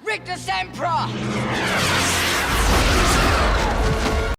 Rictus Emperor!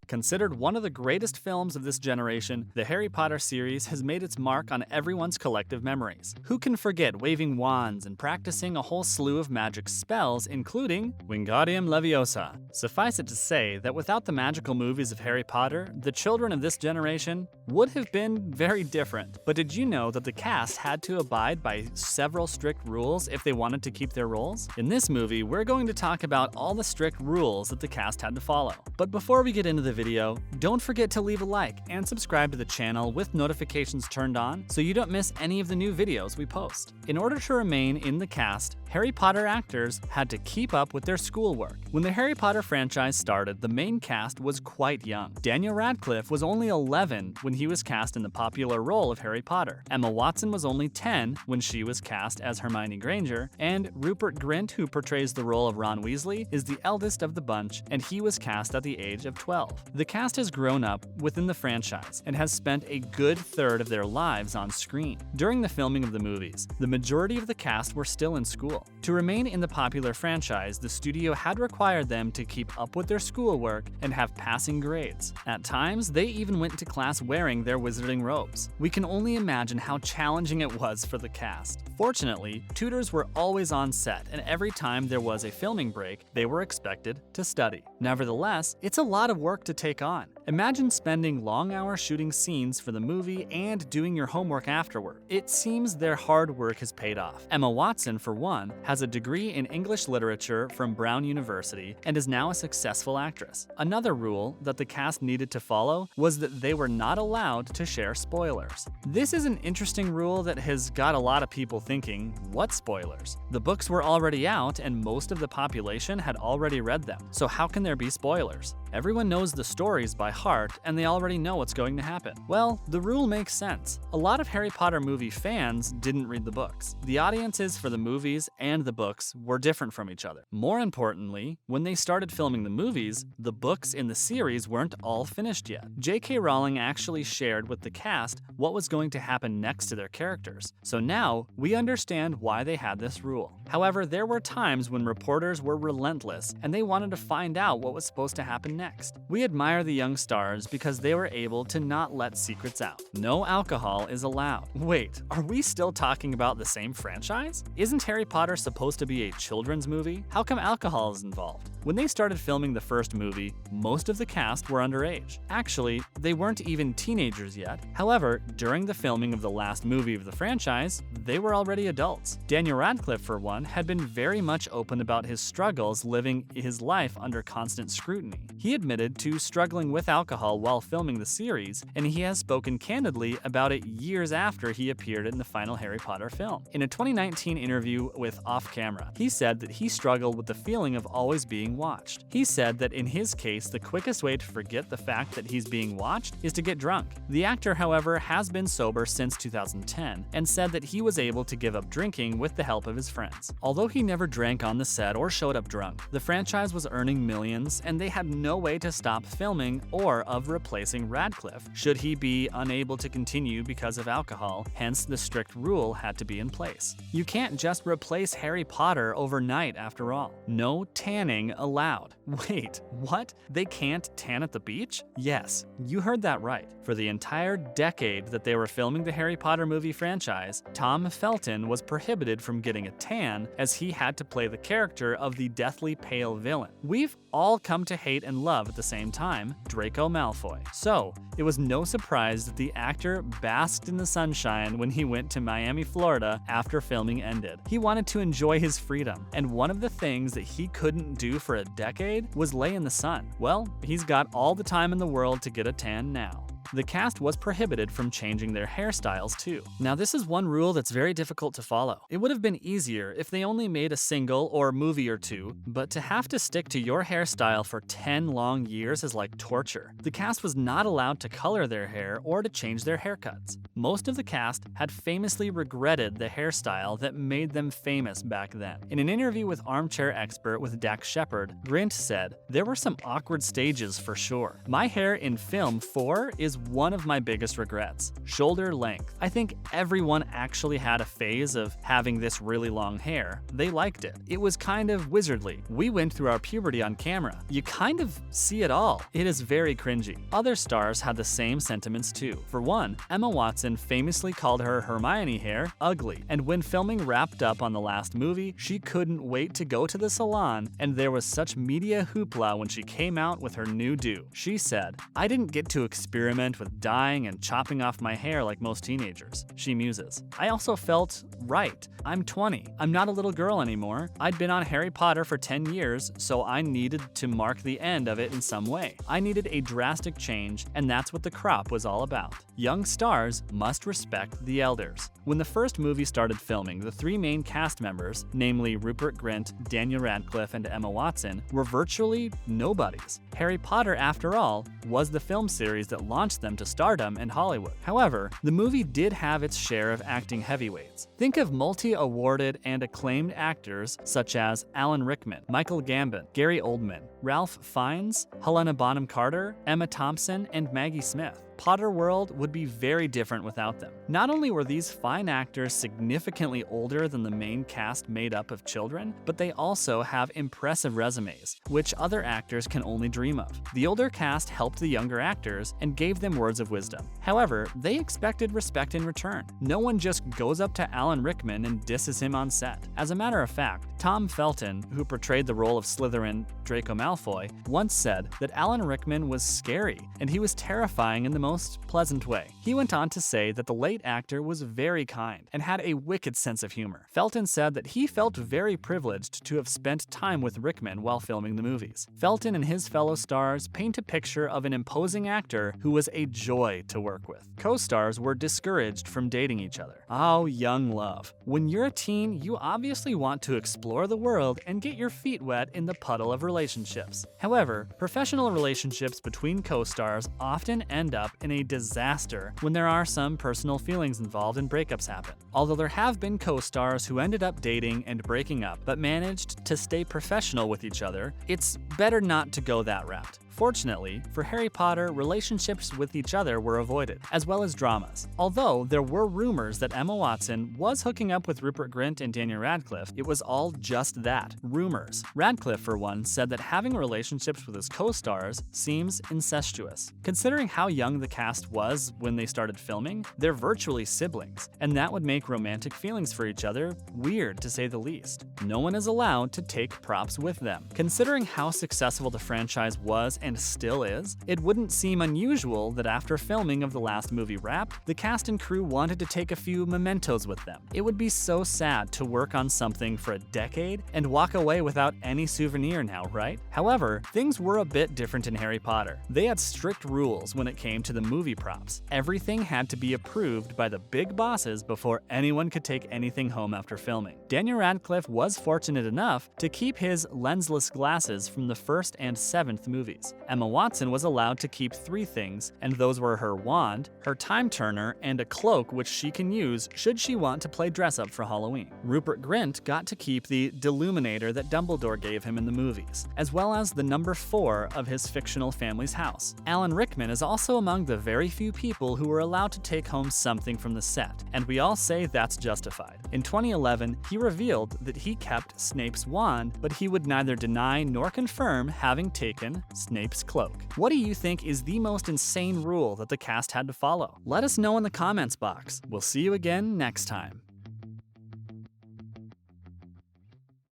Considered one of the greatest films of this generation, the Harry Potter series has made its mark on everyone's collective memories. Who can forget waving wands and practicing a whole slew of magic spells, including Wingardium Leviosa? Suffice it to say that without the magical movies of Harry Potter, the children of this generation would have been very different. But did you know that the cast had to abide by several strict rules if they wanted to keep their roles? In this movie, we're going to talk about all the strict rules that the cast had to follow. But before we get into the video, don't forget to leave a like and subscribe to the channel with notifications turned on so you don't miss any of the new videos we post. In order to remain in the cast, Harry Potter actors had to keep up with their schoolwork. When the Harry Potter franchise started, the main cast was quite young. Daniel Radcliffe was only 11 when he was cast in the popular role of Harry Potter. Emma Watson was only 10 when she was cast as Hermione Granger, and Rupert Grint, who portrays the role of Ron Weasley, is the eldest of the bunch, and he was cast at the age of 12. The cast has grown up within the franchise and has spent a good third of their lives on screen. During the filming of the movies, the majority of the cast were still in school. To remain in the popular franchise, the studio had required them to keep up with their schoolwork and have passing grades. At times, they even went to class wearing their wizarding robes. We can only imagine how challenging it was for the cast. Fortunately, tutors were always on set, and every time there was a filming break, they were expected to study. Nevertheless, it's a lot of work to take on. Imagine spending long hours shooting scenes for the movie and doing your homework afterward. It seems their hard work has paid off. Emma Watson, for one, has a degree in English literature from Brown University and is now a successful actress. Another rule that the cast needed to follow was that they were not allowed to share spoilers. This is an interesting rule that has got a lot of people thinking, what spoilers? The books were already out and most of the population had already read them, so how can there be spoilers? Everyone knows the stories by heart and they already know what's going to happen. Well, the rule makes sense. A lot of Harry Potter movie fans didn't read the books. The audiences for the movies and the books were different from each other. More importantly, when they started filming the movies, the books in the series weren't all finished yet. J.K. Rowling actually shared with the cast what was going to happen next to their characters. So now, we understand why they had this rule. However, there were times when reporters were relentless and they wanted to find out what was supposed to happen next. We admire the young stars because they were able to not let secrets out. No alcohol is allowed. Wait, are we still talking about the same franchise? Isn't Harry Potter supposed to be a children's movie? How come alcohol is involved? When they started filming the first movie, most of the cast were underage. Actually, they weren't even teenagers yet. However, during the filming of the last movie of the franchise, they were already adults. Daniel Radcliffe, for one, had been very much open about his struggles living his life under constant scrutiny. He admitted to struggling with alcohol while filming the series, and he has spoken candidly about it years after he appeared in the final Harry Potter film. In a 2019 interview with Off Camera, he said that he struggled with the feeling of always being watched. He said that in his case, the quickest way to forget the fact that he's being watched is to get drunk. The actor, however, has been sober since 2010 and said that he was able to give up drinking with the help of his friends. Although he never drank on the set or showed up drunk, the franchise was earning millions and they had no way to stop filming or of replacing Radcliffe should he be unable to continue because of alcohol, hence the strict rule had to be in place. You can't just replace Harry Potter overnight after all. No tanning allowed. Wait, what? They can't tan at the beach? Yes, you heard that right. For the entire decade that they were filming the Harry Potter movie franchise, Tom Felton was prohibited from getting a tan as he had to play the character of the deathly pale villain. We've all come to hate and love at the same time, Draco Malfoy. So, it was no surprise that the actor basked in the sunshine when he went to Miami, Florida after filming ended. He wanted to enjoy his freedom, and one of the things that he couldn't do for a decade was lay in the sun. Well, he's got all the time in the world to get a tan now. The cast was prohibited from changing their hairstyles too. Now this is one rule that's very difficult to follow. It would have been easier if they only made a single or movie or two, but to have to stick to your hairstyle for 10 long years is like torture. The cast was not allowed to color their hair or to change their haircuts. Most of the cast had famously regretted the hairstyle that made them famous back then. In an interview with Armchair Expert with Dax Shepard, Grint said, "There were some awkward stages for sure. My hair in film 4 is one of my biggest regrets. Shoulder length. I think everyone actually had a phase of having this really long hair. They liked it. It was kind of wizardly. We went through our puberty on camera. You kind of see it all. It is very cringy. Other stars had the same sentiments too. For one, Emma Watson famously called her Hermione hair ugly, and when filming wrapped up on the last movie, she couldn't wait to go to the salon, and there was such media hoopla when she came out with her new do. She said, "I didn't get to experiment with dyeing and chopping off my hair like most teenagers," she muses. "I also felt right. I'm 20. I'm not a little girl anymore. I'd been on Harry Potter for 10 years, so I needed to mark the end of it in some way. I needed a drastic change, and that's what the crop was all about." Young stars must respect the elders. When the first movie started filming, the three main cast members, namely Rupert Grint, Daniel Radcliffe, and Emma Watson, were virtually nobodies. Harry Potter, after all, was the film series that launched them to stardom in Hollywood. However, the movie did have its share of acting heavyweights. Think of multi-awarded and acclaimed actors such as Alan Rickman, Michael Gambon, Gary Oldman, Ralph Fiennes, Helena Bonham Carter, Emma Thompson, and Maggie Smith. Potter World would be very different without them. Not only were these fine actors significantly older than the main cast made up of children, but they also have impressive resumes, which other actors can only dream of. The older cast helped the younger actors and gave them words of wisdom. However, they expected respect in return. No one just goes up to Alan Rickman and disses him on set. As a matter of fact, Tom Felton, who portrayed the role of Slytherin Draco Malfoy, once said that Alan Rickman was scary, and he was terrifying in the most pleasant way. He went on to say that the late actor was very kind and had a wicked sense of humor. Felton said that he felt very privileged to have spent time with Rickman while filming the movies. Felton and his fellow stars paint a picture of an imposing actor who was a joy to work with. Co-stars were discouraged from dating each other. Oh, young love. When you're a teen, you obviously want to explore the world and get your feet wet in the puddle of relationships. However, professional relationships between co-stars often end up in a disaster when there are some personal feelings involved and breakups happen. Although there have been co-stars who ended up dating and breaking up but managed to stay professional with each other, it's better not to go that route. Fortunately, for Harry Potter, relationships with each other were avoided, as well as dramas. Although there were rumors that Emma Watson was hooking up with Rupert Grint and Daniel Radcliffe, it was all just that, rumors. Radcliffe, for one, said that having relationships with his co-stars seems incestuous. Considering how young the cast was when they started filming, they're virtually siblings, and that would make romantic feelings for each other weird, to say the least. No one is allowed to take props with them. Considering how successful the franchise was and still is, it wouldn't seem unusual that after filming of the last movie wrapped, the cast and crew wanted to take a few mementos with them. It would be so sad to work on something for a decade and walk away without any souvenir now, right? However, things were a bit different in Harry Potter. They had strict rules when it came to the movie props. Everything had to be approved by the big bosses before anyone could take anything home after filming. Daniel Radcliffe was fortunate enough to keep his lensless glasses from the first and seventh movies. Emma Watson was allowed to keep 3 things, and those were her wand, her time turner, and a cloak which she can use should she want to play dress-up for Halloween. Rupert Grint got to keep the Deluminator that Dumbledore gave him in the movies, as well as the number 4 of his fictional family's house. Alan Rickman is also among the very few people who were allowed to take home something from the set, and we all say that's justified. In 2011, he revealed that he kept Snape's wand, but he would neither deny nor confirm having taken Snape's cloak. What do you think is the most insane rule that the cast had to follow? Let us know in the comments box. We'll see you again next time.